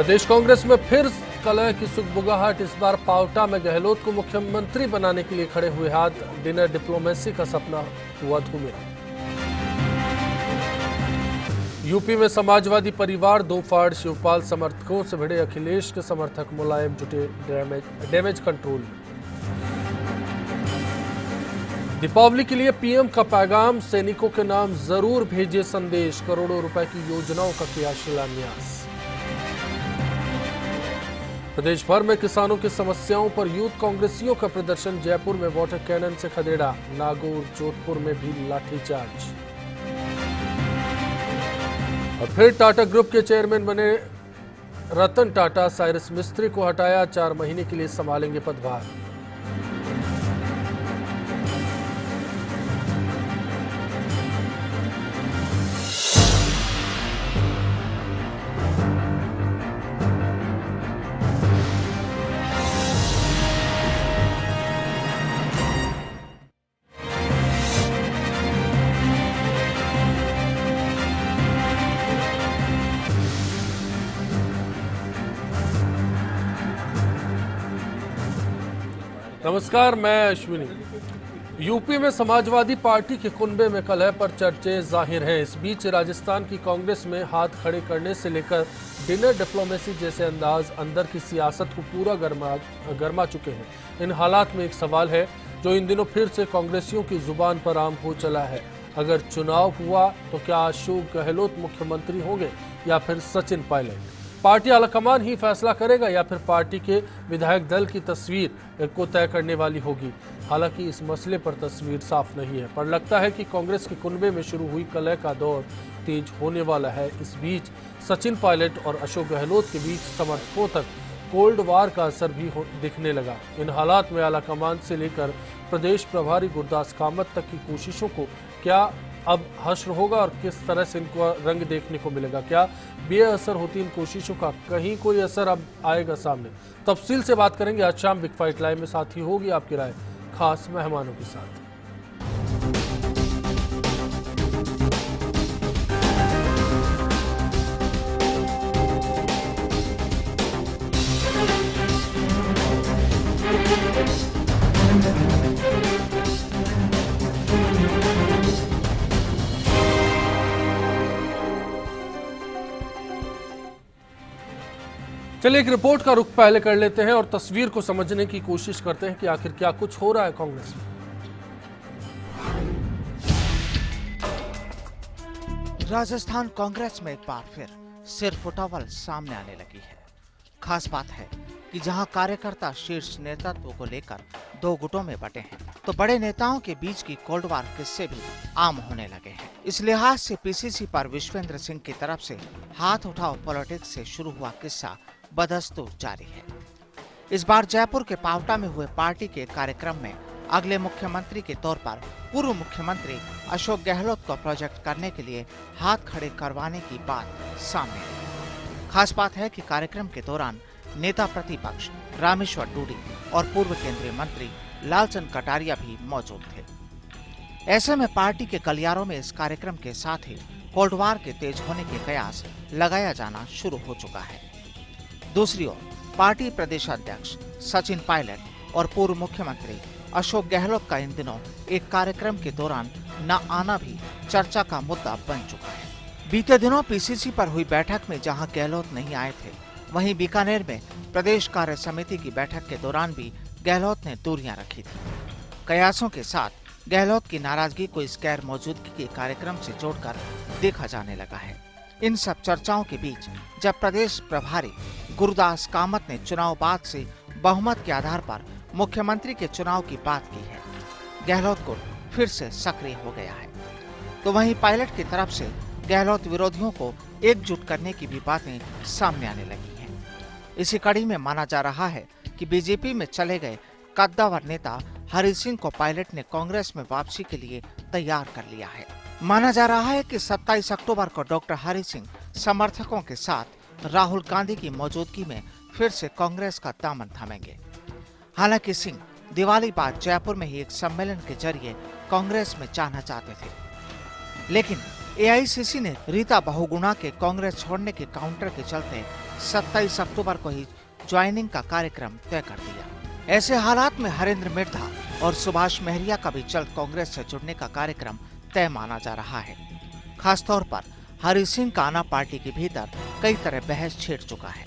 प्रदेश कांग्रेस में फिर कलह की सुगबुगाहट। इस बार पावटा में गहलोत को मुख्यमंत्री बनाने के लिए खड़े हुए हाथ। डिनर डिप्लोमेसी का सपना हुआ धूमिल। यूपी में समाजवादी परिवार दो फाड़। शिवपाल समर्थकों से भिड़े अखिलेश के समर्थक। मुलायम जुटे डैमेज कंट्रोल। दीपावली के लिए पीएम का पैगाम। सैनिकों के नाम जरूर भेजे संदेश। करोड़ों रुपए की योजनाओं का किया शिलान्यास। प्रदेश भर में किसानों की समस्याओं पर यूथ कांग्रेसियों का प्रदर्शन। जयपुर में वाटर कैनन से खदेड़ा। नागौर जोधपुर में भी लाठीचार्ज। और फिर टाटा ग्रुप के चेयरमैन बने रतन टाटा। साइरस मिस्त्री को हटाया। 4 महीने के लिए संभालेंगे पदभार। नमस्कार, मैं अश्विनी। यूपी में समाजवादी पार्टी के कुनबे में कलह पर चर्चे जाहिर हैं। इस बीच राजस्थान की कांग्रेस में हाथ खड़े करने से लेकर डिनर डिप्लोमेसी जैसे अंदाज अंदर की सियासत को पूरा गरमा चुके हैं। इन हालात में एक सवाल है जो इन दिनों फिर से कांग्रेसियों की जुबान पर आम हो चला है। अगर चुनाव हुआ तो क्या अशोक गहलोत मुख्यमंत्री होंगे या फिर सचिन पायलट? पार्टी आलाकमान ही फैसला करेगा या फिर पार्टी के विधायक दल की तस्वीर को तय करने वाली होगी? हालांकि इस मसले पर तस्वीर साफ नहीं है, पर लगता है कि कांग्रेस के कुनबे में शुरू हुई कलह का दौर तेज होने वाला है। इस बीच सचिन पायलट और अशोक गहलोत के बीच समर्थकों तक कोल्ड वार का असर भी दिखने लगा। इन हालात में आलाकमान से लेकर प्रदेश प्रभारी गुरदास कामत तक की कोशिशों को क्या अब हश्र होगा और किस तरह से इनको रंग देखने को मिलेगा? क्या बेअसर होती इन कोशिशों का कहीं कोई असर अब आएगा सामने? तफसील से बात करेंगे आज शाम बिग फाइट लाइव में। साथ ही होगी आपकी राय खास मेहमानों के साथ। चलिए एक रिपोर्ट का रुख पहले कर लेते हैं और तस्वीर को समझने की कोशिश करते हैं कि आखिर क्या कुछ हो रहा है कांग्रेस में। राजस्थान कांग्रेस में एक बार फिर सिर फुटावल सामने आने लगी है। खास बात है कि जहां कार्यकर्ता शीर्ष नेतृत्व को लेकर दो गुटों में बटे हैं, तो बड़े नेताओं के बीच की कोल्ड वार किस्से भी आम होने लगे हैं। इस लिहाज से पीसीसी पर विश्वेंद्र सिंह की तरफ से हाथ उठाओ पॉलिटिक्स से शुरू हुआ किस्सा बदस्तूर जारी है। इस बार जयपुर के पावटा में हुए पार्टी के कार्यक्रम में अगले मुख्यमंत्री के तौर पर पूर्व मुख्यमंत्री अशोक गहलोत को प्रोजेक्ट करने के लिए हाथ खड़े करवाने की बात सामने आई। खास बात है कि कार्यक्रम के दौरान नेता प्रतिपक्ष रामेश्वर डूडी और पूर्व केंद्रीय मंत्री लालचंद कटारिया भी मौजूद थे। ऐसे में पार्टी के गलियारों में इस कार्यक्रम के साथ ही कोल्ड वार के तेज होने के कयास लगाया जाना शुरू हो चुका है। दूसरी ओर पार्टी प्रदेशाध्यक्ष सचिन पायलट और पूर्व मुख्यमंत्री अशोक गहलोत का इन दिनों एक कार्यक्रम के दौरान न आना भी चर्चा का मुद्दा बन चुका है। बीते दिनों पीसीसी पर हुई बैठक में जहां गहलोत नहीं आए थे, वहीं बीकानेर में प्रदेश कार्य समिति की बैठक के दौरान भी गहलोत ने दूरियां रखी थी। कयासों के साथ गहलोत की नाराजगी को इस गैर मौजूदगी के कार्यक्रम से जोड़कर देखा जाने लगा है। इन सब चर्चाओं के बीच जब प्रदेश प्रभारी गुरदास कामत ने चुनाव बाद से बहुमत के आधार पर मुख्यमंत्री के चुनाव की बात की है, गहलोत को फिर से सक्रिय हो गया है, तो वहीं पायलट की तरफ से गहलोत विरोधियों को एकजुट करने की भी बातें सामने आने लगी हैं। इसी कड़ी में माना जा रहा है कि बीजेपी में चले गए कद्दावर नेता हरि सिंह को पायलट ने कांग्रेस में वापसी के लिए तैयार कर लिया है। माना जा रहा है कि 27 अक्टूबर को डॉक्टर हरि सिंह समर्थकों के साथ राहुल गांधी की मौजूदगी में फिर से कांग्रेस का दामन थामेंगे। हालांकि सिंह दिवाली बाद जयपुर में ही एक सम्मेलन के जरिए कांग्रेस में जाना चाहते थे, लेकिन एआईसीसी ने रीता बहुगुणा के कांग्रेस छोड़ने के काउंटर के चलते 27 अक्टूबर को ही ज्वाइनिंग का कार्यक्रम तय कर दिया। ऐसे हालात में हरेंद्र मिर्धा और सुभाष महरिया का भी जल्द कांग्रेस से जुड़ने का कार्यक्रम तय माना जा रहा है। खासतौर पर हरि सिंह का आना पार्टी के भीतर कई तरह बहस छेड़ चुका है।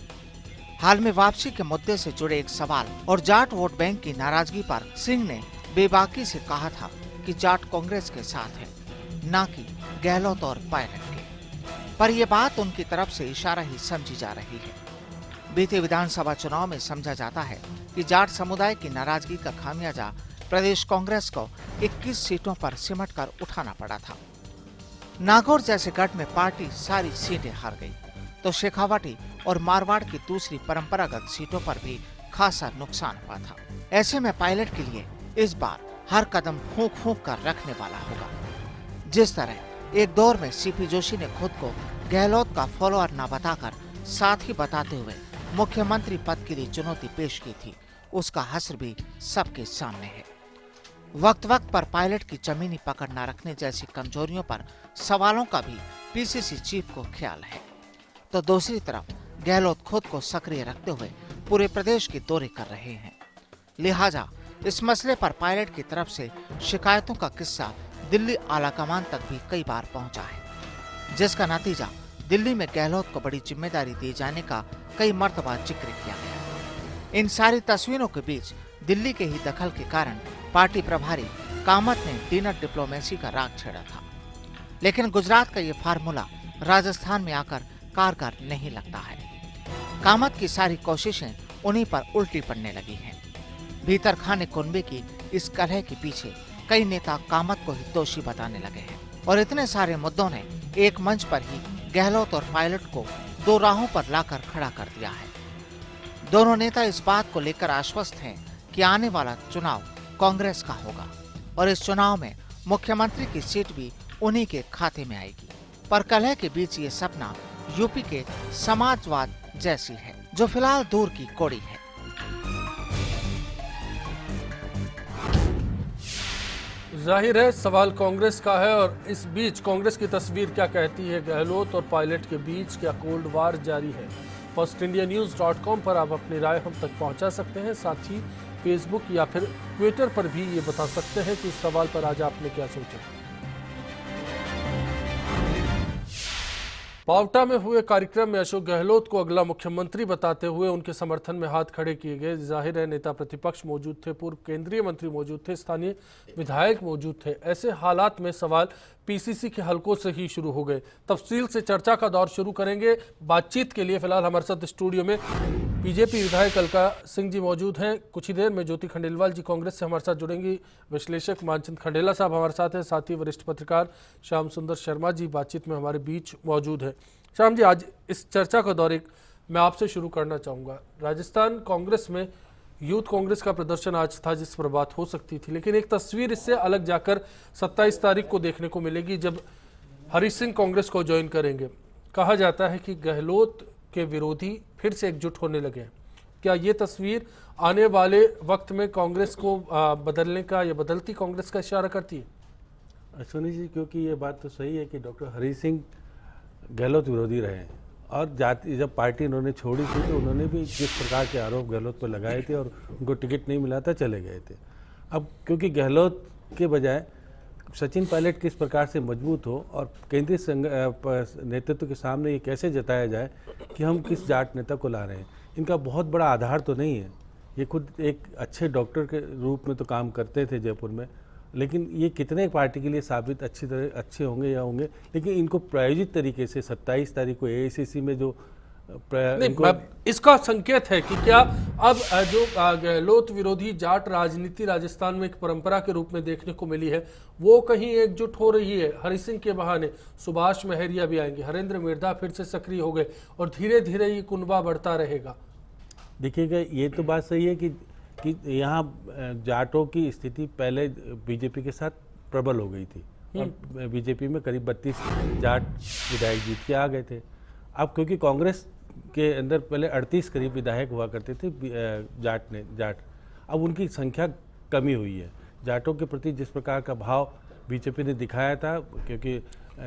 हाल में वापसी के मुद्दे से जुड़े एक सवाल और जाट वोट बैंक की नाराजगी पर सिंह ने बेबाकी से कहा था कि जाट कांग्रेस के साथ है, न कि गहलोत और पायलट के। पर यह बात उनकी तरफ से इशारा ही समझी जा रही है। बीते विधानसभा चुनाव में समझा जाता है कि जाट समुदाय की नाराजगी का खामियाजा प्रदेश कांग्रेस को 21 सीटों पर सिमट कर उठाना पड़ा था। नागौर जैसे गढ़ में पार्टी सारी सीटें हार गई, तो शेखावाटी और मारवाड़ की दूसरी परंपरागत सीटों पर भी खासा नुकसान हुआ था। ऐसे में पायलट के लिए इस बार हर कदम फूंक फूंक कर रखने वाला होगा। जिस तरह एक दौर में सीपी जोशी ने खुद को गहलोत का फॉलोअर न बताकर साथ ही बताते हुए मुख्यमंत्री पद के लिए चुनौती पेश की थी, उसका हश्र भी सबके सामने है। वक्त वक्त पर पायलट की जमीनी पकड़ न रखने जैसी कमजोरियों पर सवालों का भी पीसीसी चीफ को ख्याल है, तो दूसरी तरफ गहलोत खुद को सक्रिय रखते हुए पूरे प्रदेश के दौरे कर रहे हैं। लिहाजा इस मसले पर पायलट की तरफ से शिकायतों का किस्सा दिल्ली आलाकमान तक भी कई बार पहुंचा है, जिसका नतीजा दिल्ली में गहलोत को बड़ी जिम्मेदारी दिए जाने का कई मर्तबा जिक्र किया गया। इन सारी तस्वीरों के बीच दिल्ली के ही दखल के कारण पार्टी प्रभारी कामत ने डिनर डिप्लोमेसी का राग छेड़ा था, लेकिन गुजरात का ये फार्मूला राजस्थान में आकर कारगर नहीं लगता है। कामत की सारी कोशिशें उन्हीं पर उल्टी पड़ने लगी हैं। भीतर खाने कुनबे की इस कलह के पीछे कई नेता कामत को ही दोषी बताने लगे हैं, और इतने सारे मुद्दों ने एक मंच पर ही गहलोत और पायलट को दो राहों पर लाकर खड़ा कर दिया है। दोनों नेता इस बात को लेकर आश्वस्त हैं कि आने वाला चुनाव कांग्रेस का होगा और इस चुनाव में मुख्यमंत्री की सीट भी उन्हीं के खाते में आएगी। पर कलह के बीच ये सपना यूपी के समाजवाद जैसी है, जो फिलहाल दूर की कौड़ी है। जाहिर है सवाल कांग्रेस का है, और इस बीच कांग्रेस की तस्वीर क्या कहती है? गहलोत और पायलट के बीच क्या कोल्ड वार जारी है? firstindianews.com पर आप अपनी राय हम तक पहुंचा सकते हैं। साथ ही फेसबुक या फिर ट्विटर पर भी ये बता सकते हैं कि इस सवाल पर आज आपने क्या सोचा। पावटा में हुए कार्यक्रम में अशोक गहलोत को अगला मुख्यमंत्री बताते हुए उनके समर्थन में हाथ खड़े किए गए। जाहिर है नेता प्रतिपक्ष मौजूद थे, पूर्व केंद्रीय मंत्री मौजूद थे, स्थानीय विधायक मौजूद थे। ऐसे हालात में सवाल पीसीसी के हलकों से ही शुरू हो गए। तफसील से चर्चा का दौर शुरू करेंगे। बातचीत के लिए फिलहाल हमारे साथ स्टूडियो में बीजेपी विधायक अलका सिंह जी मौजूद हैं। कुछ ही देर में ज्योति खंडेलवाल जी कांग्रेस से हमारे साथ जुड़ेंगी। विश्लेषक मानचंद खंडेला साहब हमारे साथ हैं, साथ ही वरिष्ठ पत्रकार श्याम सुंदर शर्मा जी बातचीत में हमारे बीच मौजूद है। श्याम जी, आज इस चर्चा का दौर मैं आपसे शुरू करना चाहूँगा। राजस्थान कांग्रेस में यूथ कांग्रेस का प्रदर्शन आज था जिस पर बात हो सकती थी, लेकिन एक तस्वीर इससे अलग जाकर 27 तारीख को देखने को मिलेगी जब हरि सिंह कांग्रेस को ज्वाइन करेंगे। कहा जाता है कि गहलोत के विरोधी फिर से एकजुट होने लगे हैं। क्या ये तस्वीर आने वाले वक्त में कांग्रेस को बदलने का या बदलती कांग्रेस का इशारा करती है? अश्विनी जी, क्योंकि ये बात तो सही है कि डॉक्टर हरि सिंह गहलोत विरोधी रहे हैं, और जाति जब पार्टी उन्होंने छोड़ी थी तो उन्होंने भी जिस प्रकार के आरोप गहलोत पर लगाए थे और उनको टिकट नहीं मिला था, चले गए थे। अब क्योंकि गहलोत के बजाय सचिन पायलट किस प्रकार से मजबूत हो और केंद्रीय नेतृत्व के सामने ये कैसे जताया जाए कि हम किस जाट नेता को ला रहे हैं, इनका बहुत बड़ा आधार तो नहीं है। ये खुद एक अच्छे डॉक्टर के रूप में तो काम करते थे जयपुर में, लेकिन ये कितने पार्टी के लिए साबित अच्छे होंगे या होंगे, लेकिन इनको प्रायोजित तरीके से 27 तारीख को एआईसीसी में जो इसका संकेत है कि क्या अब जो गहलोत विरोधी जाट राजनीति राजस्थान में एक परंपरा के रूप में देखने को मिली है, वो कहीं एकजुट हो रही है। हरि सिंह के बहाने सुभाष महरिया भी आएंगे, हरेंद्र मिर्धा फिर से सक्रिय हो गए और धीरे धीरे ये कुनबा बढ़ता रहेगा। देखिएगा, ये तो बात सही है कि यहाँ जाटों की स्थिति पहले बीजेपी के साथ प्रबल हो गई थी और बीजेपी में करीब 32 जाट विधायक जीत के आ गए थे। अब क्योंकि कांग्रेस के अंदर पहले 38 करीब विधायक हुआ करते थे जाट, अब उनकी संख्या कमी हुई है। जाटों के प्रति जिस प्रकार का भाव बीजेपी ने दिखाया था, क्योंकि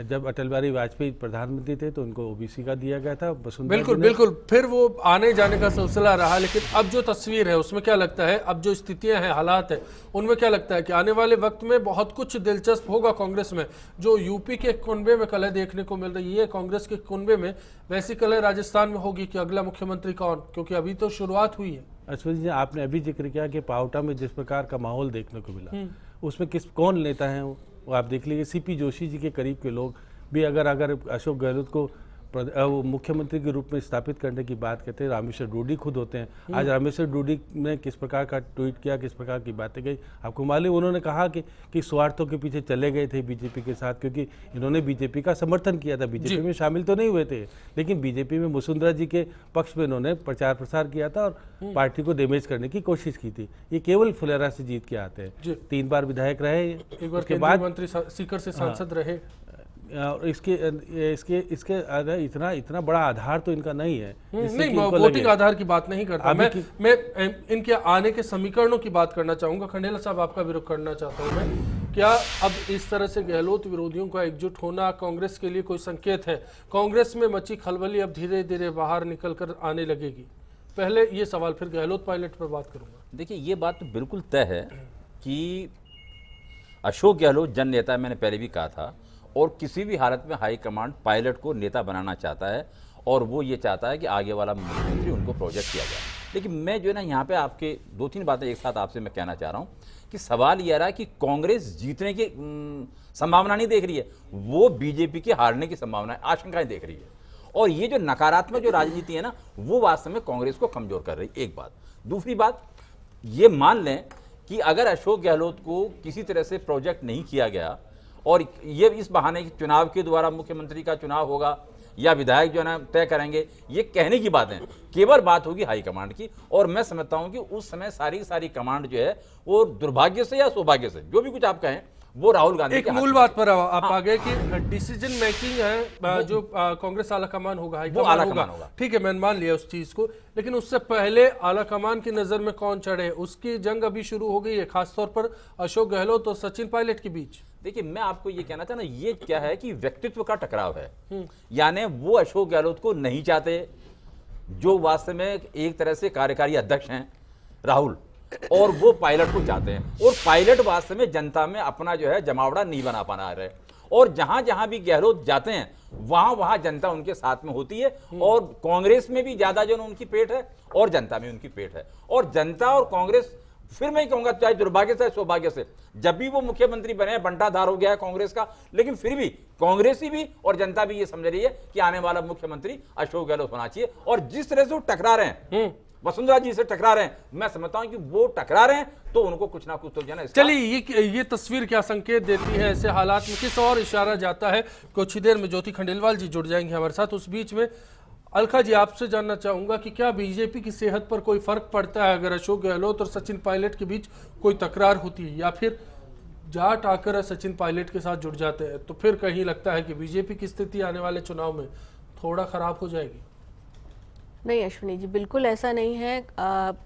जब अटल बिहारी वाजपेयी प्रधानमंत्री थे तो उनको ओबीसी का दिया गया था। वसुंधरा बिल्कुल जी ने- बिल्कुल, फिर वो आने जाने का सिलसिला रहा, लेकिन अब जो तस्वीर है उसमें क्या लगता है, अब जो स्थितियां हैं, हालात है, उनमें क्या लगता है कि आने वाले वक्त में बहुत कुछ दिलचस्प होगा कांग्रेस में? जो यूपी के कुनबे में कलह देखने को मिल रही है कांग्रेस के कुनबे में, वैसी कलह राजस्थान में होगी कि अगला मुख्यमंत्री कौन? क्योंकि अभी तो शुरुआत हुई है। अश्विनी जी, आपने अभी जिक्र किया कि पावटा में जिस प्रकार का माहौल देखने को मिला, उसमें कौन नेता है वो आप देख लीजिए। सीपी जोशी जी के करीब के लोग भी अगर अशोक गहलोत को वो मुख्यमंत्री के रूप में स्थापित करने की बात करते हैं, रामेश्वर डूडी खुद होते हैं। आज रामेश्वर डूडी ने किस प्रकार का ट्वीट किया, किस प्रकार की बातें कही, आपको मालूम? उन्होंने कहा कि स्वार्थों के पीछे चले गए थे बीजेपी के साथ, क्योंकि इन्होंने बीजेपी का समर्थन किया था, बीजेपी में शामिल तो नहीं हुए थे, लेकिन बीजेपी में वसुंधरा जी के पक्ष में इन्होंने प्रचार प्रसार किया था और पार्टी को डैमेज करने की कोशिश की थी। ये केवल फुलेरा से जीत के आते हैं। 3 बार विधायक रहे, एक बार उसके बाद मंत्री सीकर से सांसद रहे। और इसके इतना बड़ा आधार तो इनका नहीं है। नहीं, वोटिंग आधार की बात नहीं करता मैं इनके आने के समीकरणों की बात करना चाहूंगा। खंडेला साहब, आपका भी रुख करना चाहता हूं मैं। क्या अब इस तरह से गहलोत विरोधियों का एकजुट होना कांग्रेस के लिए कोई संकेत है? कांग्रेस में मची खलबली अब धीरे धीरे बाहर निकल कर आने लगेगी? पहले ये सवाल, फिर गहलोत पायलट पर बात करूंगा। देखिए, ये बात तो बिल्कुल तय है कि अशोक गहलोत जन नेता, मैंने पहले भी कहा था, और किसी भी हालत में हाईकमांड पायलट को नेता बनाना चाहता है और वो ये चाहता है कि आगे वाला मुख्यमंत्री उनको प्रोजेक्ट किया जाए। लेकिन मैं जो है ना, यहाँ पे आपके 2-3 बातें एक साथ आपसे मैं कहना चाह रहा हूँ कि सवाल यह रहा कि कांग्रेस जीतने की संभावना नहीं देख रही है, वो बीजेपी के हारने की संभावना, आशंकाएं देख रही है। और ये जो नकारात्मक जो राजनीति है ना, वो वास्तव में कांग्रेस को कमजोर कर रही है, एक बात। दूसरी बात, ये मान लें कि अगर अशोक गहलोत को किसी तरह से प्रोजेक्ट नहीं किया गया और ये इस बहाने कि चुनाव के द्वारा मुख्यमंत्री का चुनाव होगा या विधायक जो है ना तय करेंगे, ये कहने की बात है, केवल बात होगी हाईकमांड की। और मैं समझता हूं कि उस समय सारी कमांड जो है वो दुर्भाग्य से या सौभाग्य से, जो भी कुछ आप कहें, वो राहुल गांधी एक मूल बात पर आप आ गए कि डिसीजन मेकिंग है जो कांग्रेस आला कमान होगा, हाईकमान होगा। ठीक है, मैंने मान लिया उस चीज को, लेकिन उससे पहले आला कमान की नजर में कौन चढ़े, उसकी जंग अभी शुरू हो गई है, खासतौर पर अशोक गहलोत और सचिन पायलट के बीच। देखिए, मैं आपको ये कहना चाहता हूं, ये क्या है कि व्यक्तित्व का टकराव है। यानी वो अशोक गहलोत को नहीं चाहते, जो वास्तव में एक तरह से कार्यकारी अध्यक्ष हैं राहुल, और वो पायलट को चाहते हैं। और पायलट वास्तव में जनता में अपना जो है जमावड़ा नहीं बना पा रहे, और जहां जहां भी गहलोत जाते हैं वहां वहां जनता उनके साथ में होती है। और कांग्रेस में भी ज्यादा जो उनकी पेट है और जनता में उनकी पेट है। और जनता और कांग्रेस, फिर मैं कहूंगा चाहे दुर्भाग्य से सौभाग्य से, जब भी वो मुख्यमंत्री बने, बंटाधार हो गया है कांग्रेस का, लेकिन फिर भी कांग्रेसी भी और जनता भी ये समझ रही है कि आने वाला मुख्यमंत्री अशोक गहलोत होना चाहिए। और जिस तरह से वो टकरा रहे हैं, वसुंधरा जी से टकरा रहे हैं, मैं समझता हूं कि वो टकरा रहे हैं तो उनको कुछ ना कुछ तो जाना। चलिए, ये तस्वीर क्या संकेत देती है? ऐसे हालात में किस और इशारा जाता है? कुछ ही देर में ज्योति खंडेलवाल जी जुड़ जाएंगे हमारे साथ। उस बीच में अलका जी, आपसे जानना चाहूंगा कि क्या बीजेपी की सेहत पर कोई फर्क पड़ता है अगर अशोक गहलोत और सचिन पायलट के बीच कोई तकरार होती है, या फिर जाट आकर सचिन पायलट के साथ जुड़ जाते हैं तो फिर कहीं लगता है कि बीजेपी की स्थिति आने वाले चुनाव में थोड़ा खराब हो जाएगी? नहीं अश्विनी जी, बिल्कुल ऐसा नहीं है।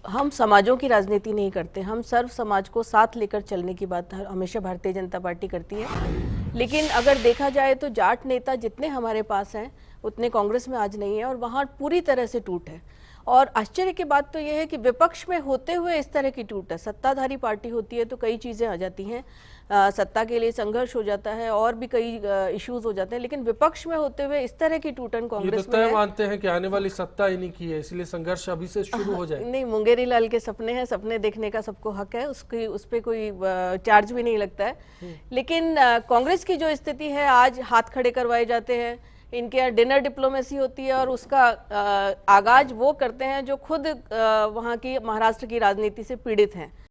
हम समाजों की राजनीति नहीं करते, हम सर्व समाज को साथ लेकर चलने की बात हमेशा भारतीय जनता पार्टी करती है। लेकिन अगर देखा जाए तो जाट नेता जितने हमारे पास हैं उतने कांग्रेस में आज नहीं है, और वहाँ पूरी तरह से टूट है। और आश्चर्य की बात तो यह है कि विपक्ष में होते हुए इस तरह की टूट है। सत्ताधारी पार्टी होती है तो कई चीज़ें आ जाती हैं, सत्ता के लिए संघर्ष हो जाता है और भी कई इश्यूज हो जाते हैं, लेकिन विपक्ष में होते हुए इस तरह की टूटन कांग्रेस में है। मानते हैं कि आने वाली सत्ता इन्हीं की है, इसलिए संघर्ष अभी से शुरू हो जाए। नहीं, मुंगेरी लाल के सपने हैं, सपने देखने का सबको हक है, उस पर कोई चार्ज भी नहीं लगता है। लेकिन कांग्रेस की जो स्थिति है, आज हाथ खड़े करवाए जाते हैं, इनके यहाँ डिनर डिप्लोमेसी होती है, और उसका आगाज वो करते हैं जो खुद वहाँ की महाराष्ट्र की राजनीति से पीड़ित हैं।